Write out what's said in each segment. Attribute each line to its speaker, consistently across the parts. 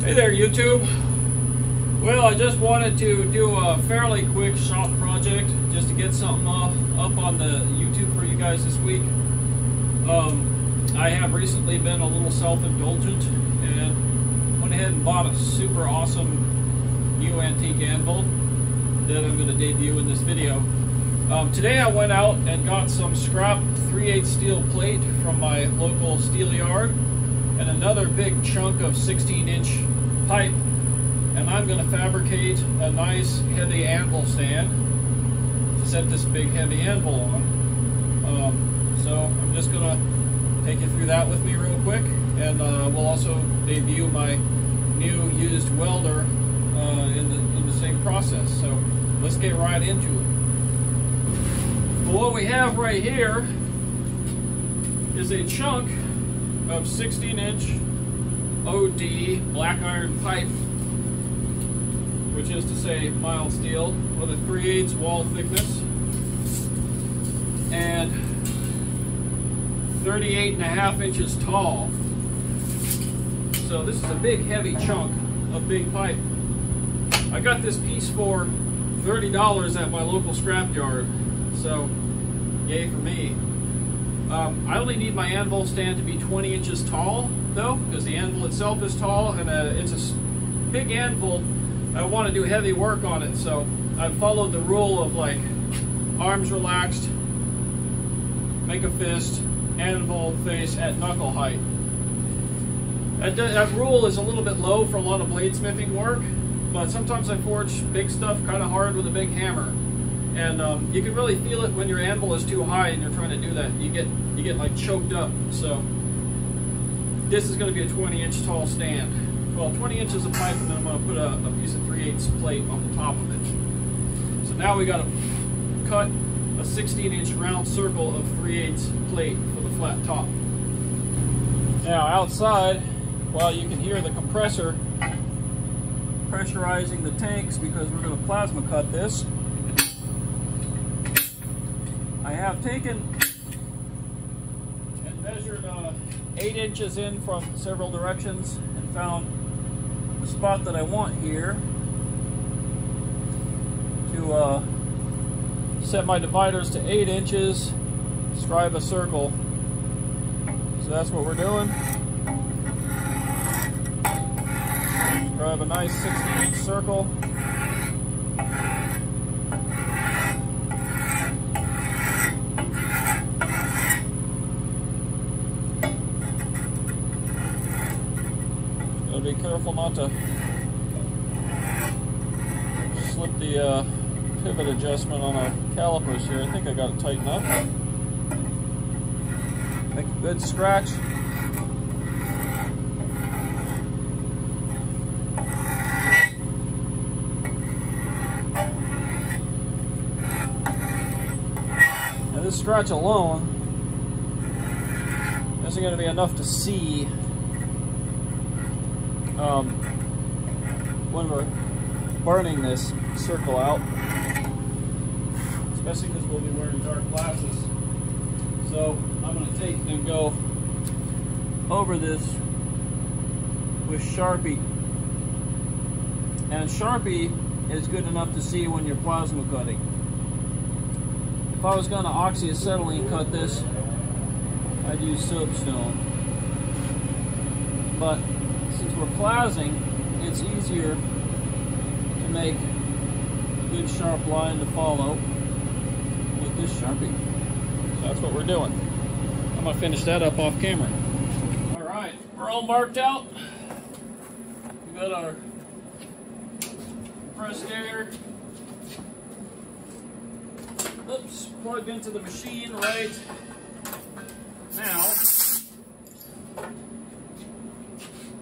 Speaker 1: Hey there, YouTube. Well, I just wanted to do a fairly quick shop project just to get something up on the YouTube for you guys this week. I have recently been a little self-indulgent and went ahead and bought a super awesome new antique anvil that I'm going to debut in this video. Today I went out and got some scrap 3/8 steel plate from my local steel yard and another big chunk of 16-inch pipe, and I'm going to fabricate a nice heavy anvil stand to set this big heavy anvil on. So I'm just going to take you through that with me real quick, and we'll also debut my new used welder in the same process. So let's get right into it. Well, what we have right here is a chunk of 16-inch OD black iron pipe, which is to say mild steel, with a 3/8 wall thickness and 38.5 inches tall. So this is a big heavy chunk of big pipe. I got this piece for $30 at my local scrap yard, so yay for me. I only need my anvil stand to be 20 inches tall though, because the anvil itself is tall, and it's a big anvil. I want to do heavy work on it, so I've followed the rule of like arms relaxed, make a fist, anvil face at knuckle height. That rule is a little bit low for a lot of bladesmithing work, but sometimes I forge big stuff kind of hard with a big hammer, and you can really feel it when your anvil is too high and you're trying to do that. You get like choked up. So this is going to be a 20-inch tall stand. Well, 20 inches of pipe, and then I'm going to put a piece of 3/8 plate on the top of it. So now we got to cut a 16-inch round circle of 3/8 plate for the flat top. Now outside, well, you can hear the compressor pressurizing the tanks because we're going to plasma cut this. I have taken and measured 8 inches in from several directions and found the spot that I want here to set my dividers to 8 inches, scribe a circle. So that's what we're doing. Scribe a nice 16-inch circle. Be careful not to slip the pivot adjustment on our calipers here. I think I got it tightened up. Make a good scratch. Now this scratch alone isn't going to be enough to see when we're burning this circle out, especially because we'll be wearing dark glasses. So I'm going to take and go over this with Sharpie, and Sharpie is good enough to see when you're plasma cutting. If I was going to oxyacetylene cut this, I'd use soapstone, but since we're plasing, it's easier to make a good sharp line to follow with this Sharpie. So that's what we're doing. I'm going to finish that up off camera. Alright, we're all marked out. We got our compressed air. Oops, plugged into the machine right now.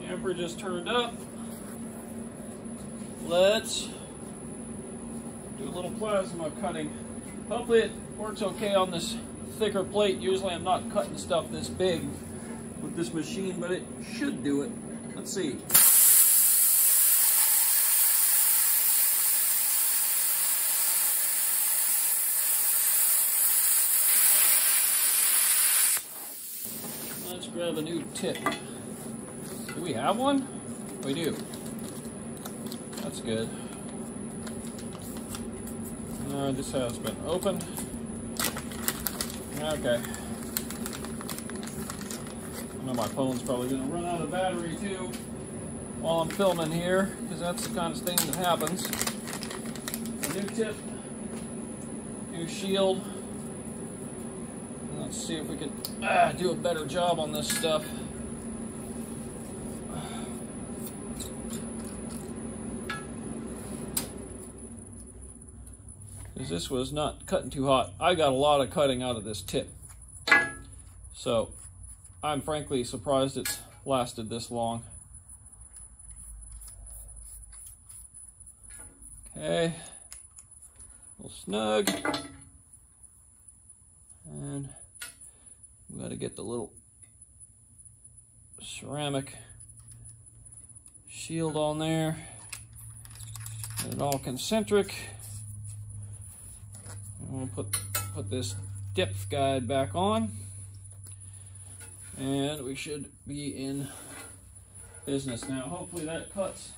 Speaker 1: Amper just turned up. Let's do a little plasma cutting. Hopefully it works okay on this thicker plate. Usually I'm not cutting stuff this big with this machine, but it should do it. Let's see. Let's grab a new tip. Do we have one? We do. That's good. This has been opened. Okay. I know my phone's probably going to run out of battery too while I'm filming here, because that's the kind of thing that happens. A new tip, new shield. Let's see if we can do a better job on this stuff. Because this was not cutting too hot. I got a lot of cutting out of this tip. So I'm frankly surprised it's lasted this long. Okay, a little snug. And we got to get the little ceramic shield on there. Get it all concentric. We'll put this depth guide back on, and we should be in business now. Hopefully that cuts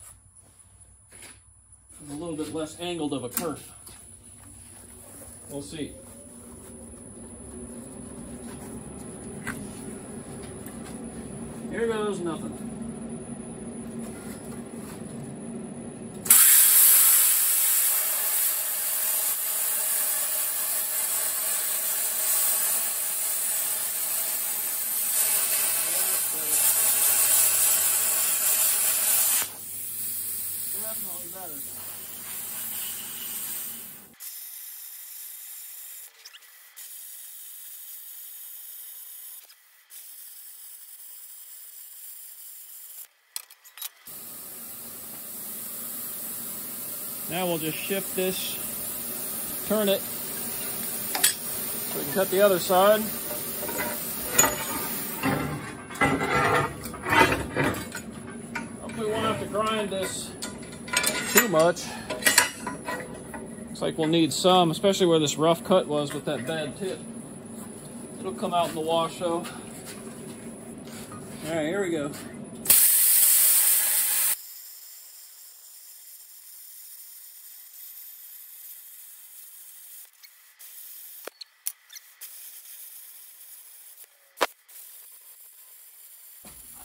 Speaker 1: with a little bit less angled of a kerf. We'll see. Here goes nothing. Definitely better. Now we'll just shift this, turn it, so we can cut the other side. Hopefully we won't have to grind this too much. Looks like we'll need some, especially where this rough cut was with that bad tip. It'll come out in the wash though. All right, here we go.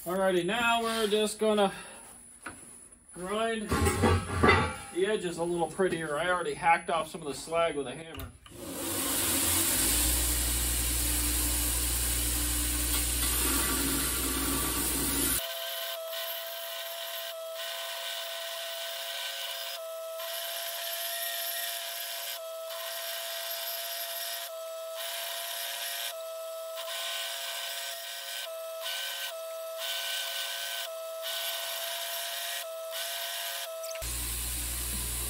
Speaker 1: Alrighty, now we're just gonna grind the edges a little prettier. I already hacked off some of the slag with a hammer.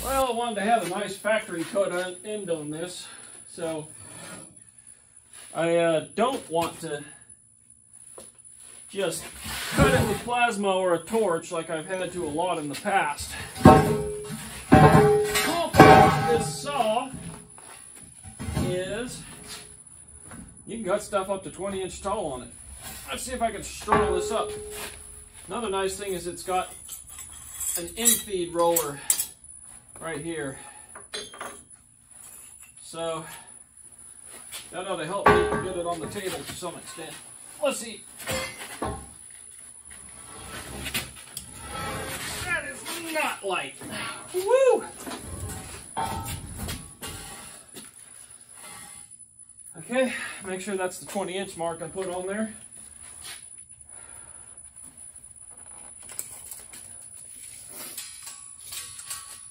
Speaker 1: Well, I wanted to have a nice factory cut end on this, so I don't want to just cut it with plasma or a torch like I've had to a lot in the past. The cool thing with this saw is you can cut stuff up to 20 inch tall on it. Let's see if I can straddle this up. Another nice thing is it's got an in-feed roller right here. So that ought to help me get it on the table to some extent. Let's see. That is not light. Woo! Okay, make sure that's the 20-inch mark I put on there.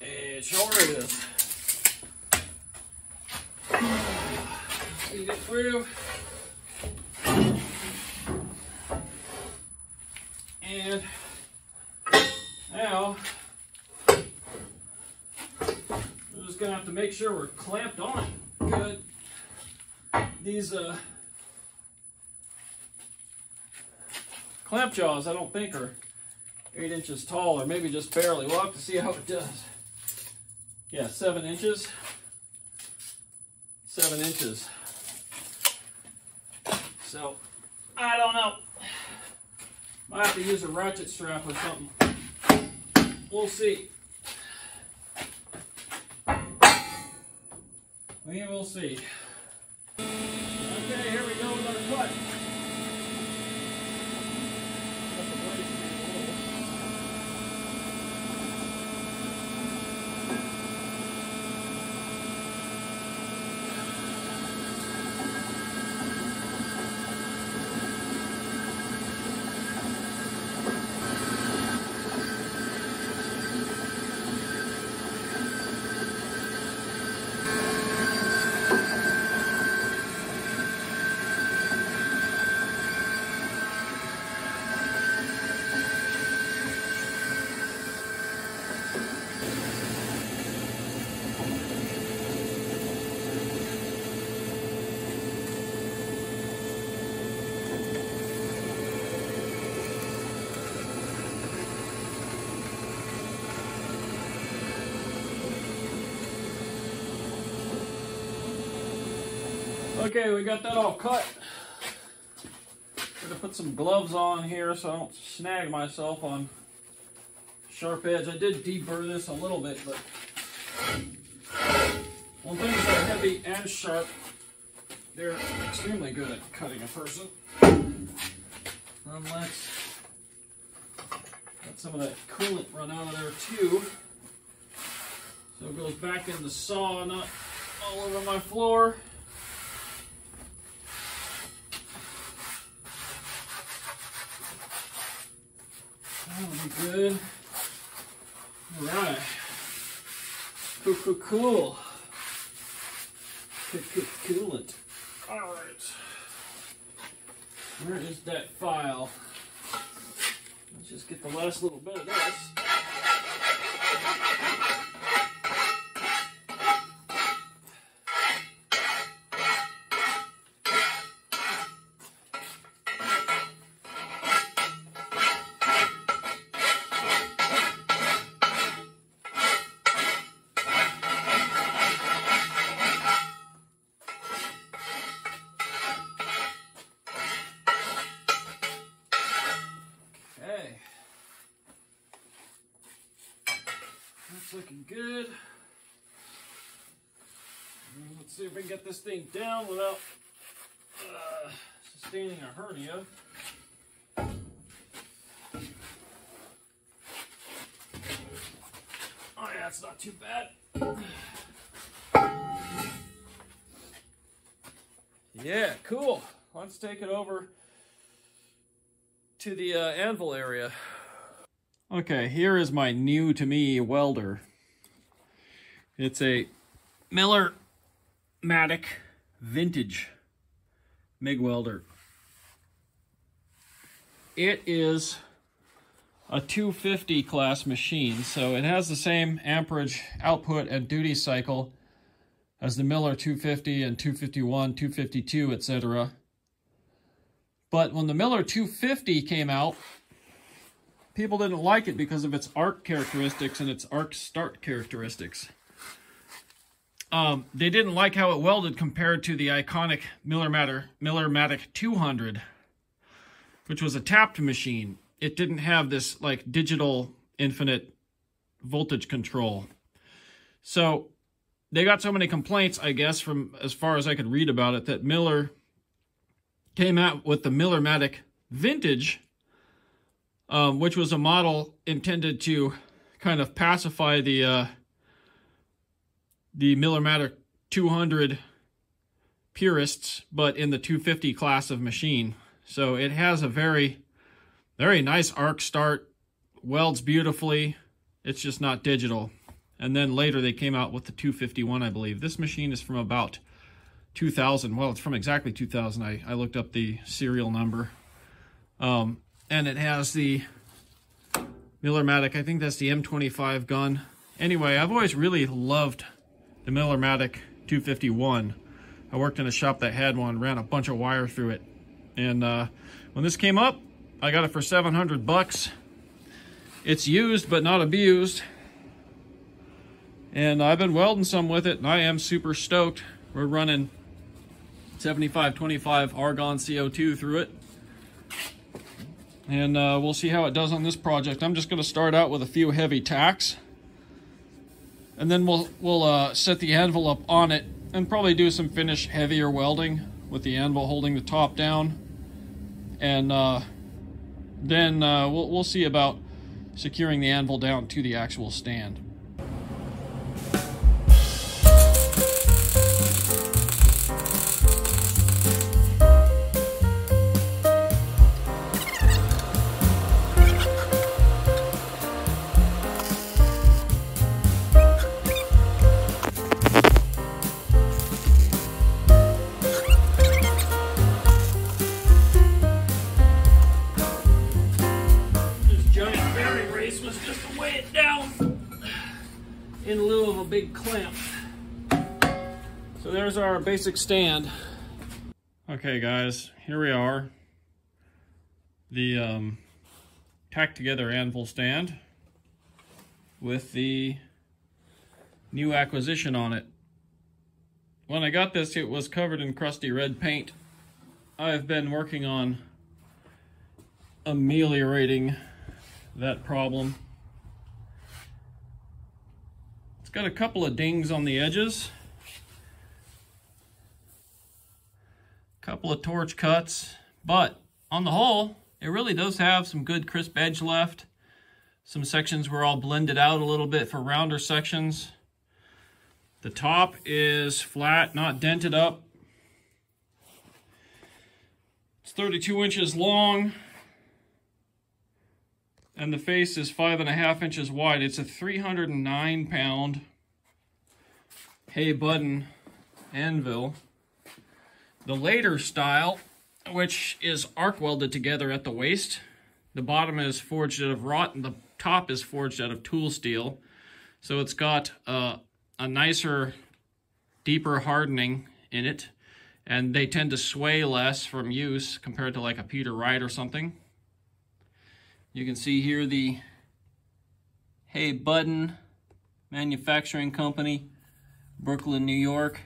Speaker 1: It sure is. Feed it through. And now we're just gonna have to make sure we're clamped on good. These clamp jaws, I don't think, are 8 inches tall, or maybe just barely. We'll have to see how it does. Yeah, 7 inches. 7 inches. So, I don't know. Might have to use a ratchet strap or something. we'll see. We will see. Okay, here we go with our cut. Okay, we got that all cut. Gonna put some gloves on here so I don't snag myself on sharp edge. I did deburr this a little bit, but when things are heavy and sharp, they're extremely good at cutting a person. Let's let some of that coolant run out of there too. So it goes back in the saw, not all over my floor. That'll be good. All right. Cool. Coolant. All right. Where is that file? Let's just get the last little bit of this. That's looking good. Let's see if we can get this thing down without sustaining a hernia. Oh yeah, it's not too bad. Yeah, cool. Let's take it over to the anvil area. Okay, here is my new to me welder. It's a Miller-Matic vintage MIG welder. It is a 250 class machine, so it has the same amperage output and duty cycle as the Miller 250 and 251, 252, etc. But when the Miller 250 came out, people didn't like it because of its arc characteristics and its arc start characteristics. They didn't like how it welded compared to the iconic Miller-Matic 200, which was a tapped machine. It didn't have this like digital infinite voltage control. So they got so many complaints, I guess, from as far as I could read about it, that Miller came out with the Miller-Matic Vintage, which was a model intended to kind of pacify the Miller-Matic 200 purists, but in the 250 class of machine. So it has a very, very nice arc start, welds beautifully. It's just not digital. And then later they came out with the 251, I believe. This machine is from about 2000. Well, it's from exactly 2000. I looked up the serial number. And it has the Miller-Matic, I think that's the M25 gun. Anyway, I've always really loved the Miller-Matic 251. I worked in a shop that had one, ran a bunch of wire through it. And when this came up, I got it for 700 bucks. It's used but not abused. And I've been welding some with it, and I am super stoked. We're running 7525 argon CO2 through it. and we'll see how it does on this project. I'm just going to start out with a few heavy tacks, and then we'll set the anvil up on it and probably do some finish heavier welding with the anvil holding the top down, and then we'll see about securing the anvil down to the actual stand. In lieu of a big clamp. So there's our basic stand. Okay guys, here we are. The tacked together anvil stand with the new acquisition on it. When I got this, it was covered in crusty red paint. I've been working on ameliorating that problem. Got a couple of dings on the edges, a couple of torch cuts, but on the whole, it really does have some good crisp edge left. Some sections were all blended out a little bit for rounder sections. The top is flat, not dented up. It's 32 inches long, and the face is 5.5 inches wide. It's a 309 pound Hay Budden anvil. The later style, which is arc welded together at the waist. The bottom is forged out of wrought and the top is forged out of tool steel. So it's got a nicer, deeper hardening in it, and they tend to sway less from use compared to like a Peter Wright or something. You can see here the Hay Budden Manufacturing Company, Brooklyn, New York.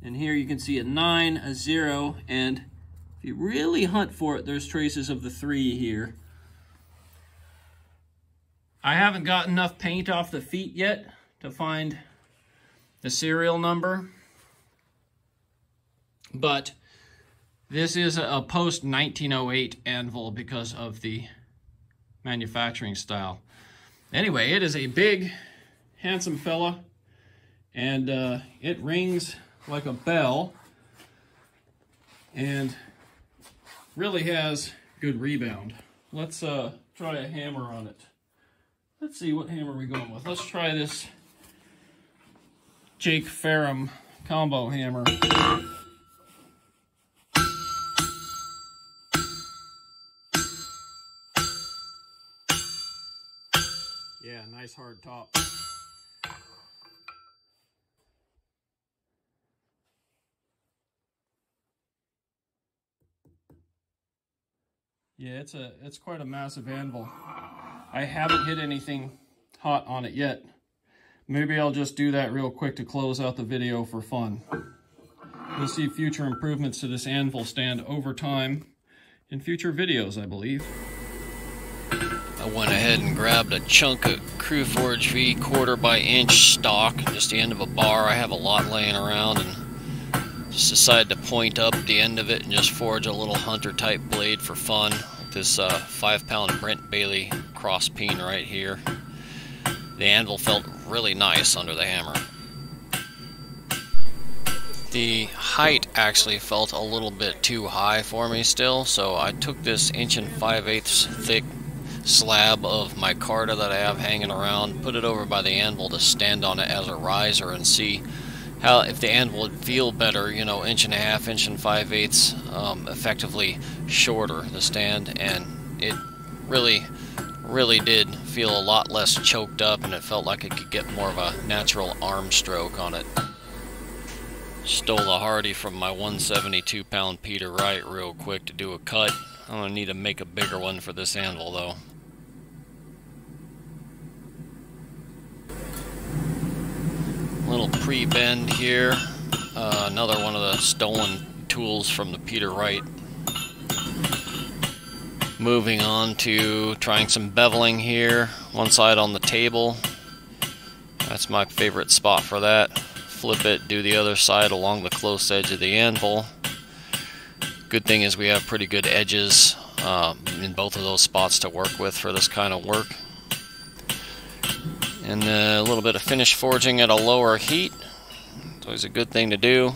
Speaker 1: And here you can see a 9, a 0, and if you really hunt for it, there's traces of the 3 here. I haven't got enough paint off the feet yet to find the serial number, but this is a post-1908 anvil because of the manufacturing style. Anyway, it is a big, handsome fella, and it rings like a bell and really has good rebound. Let's try a hammer on it. Let's see, what hammer are we going with? Let's try this Jake Ferrum combo hammer. Yeah, nice hard top. Yeah, it's quite a massive anvil. I haven't hit anything hot on it yet. Maybe I'll just do that real quick to close out the video for fun. You'll see future improvements to this anvil stand over time in future videos, I believe.
Speaker 2: I went ahead and grabbed a chunk of Crew Forge V 1/4 inch stock, just the end of a bar. I have a lot laying around, and just decided to point up the end of it and just forge a little hunter type blade for fun with this 5-pound Brent Bailey cross peen right here. The anvil felt really nice under the hammer. The height actually felt a little bit too high for me still, so I took this 1 5/8 thick slab of micarta that I have hanging around, put it over by the anvil to stand on it as a riser and see how, if the anvil would feel better, you know, 1 1/2, 1 5/8, effectively shorter the stand, and it really did feel a lot less choked up, and it felt like it could get more of a natural arm stroke on it. Stole a Hardy from my 172-pound Peter Wright real quick to do a cut. I'm going to need to make a bigger one for this anvil though. Little pre-bend here. Another one of the stolen tools from the Peter Wright. Moving on to trying some beveling here. One side on the table. That's my favorite spot for that. Flip it, do the other side along the close edge of the anvil. Good thing is we have pretty good edges in both of those spots to work with for this kind of work. And a little bit of finish forging at a lower heat. It's always a good thing to do.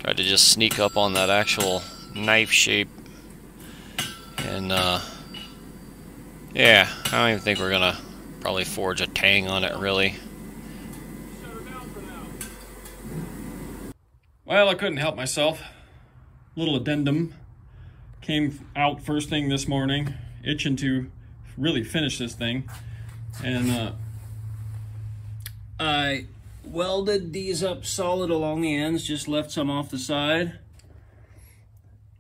Speaker 2: Try to just sneak up on that actual knife shape. And yeah, I don't even think we're gonna probably forge a tang on it really.
Speaker 1: Well, I couldn't help myself. Little addendum came out first thing this morning, itching to really finish this thing. And I welded these up solid along the ends, just left some off the side,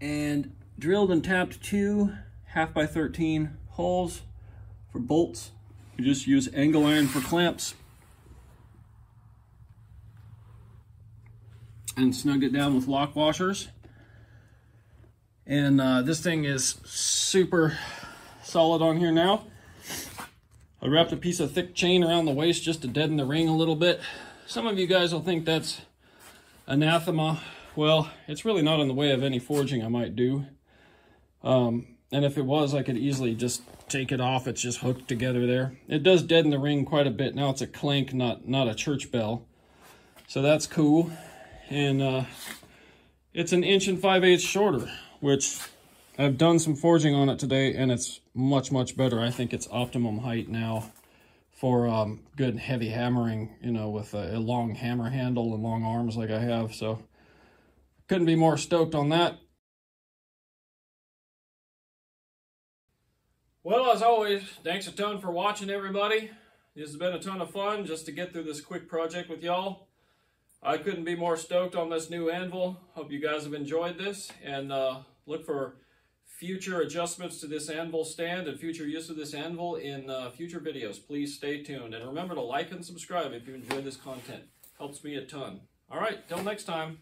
Speaker 1: and drilled and tapped 2 half-by-13 holes for bolts. You just use angle iron for clamps, and snugged it down with lock washers. And this thing is super solid on here now. I wrapped a piece of thick chain around the waist just to deaden the ring a little bit. Some of you guys will think that's anathema. Well, it's really not in the way of any forging I might do. And if it was, I could easily just take it off. It's just hooked together there. It does deaden the ring quite a bit. Now it's a clank, not a church bell. So that's cool. And it's an 1 5/8 inches shorter, which I've done some forging on it today, and it's much, much better. I think it's optimum height now for good heavy hammering, you know, with a long hammer handle and long arms like I have. So couldn't be more stoked on that. Well, as always, thanks a ton for watching, everybody. This has been a ton of fun just to get through this quick project with y'all. I couldn't be more stoked on this new anvil. Hope you guys have enjoyed this, and look for future adjustments to this anvil stand and future use of this anvil in future videos. Please stay tuned, and remember to like and subscribe if you enjoyed this content. Helps me a ton. All right, till next time.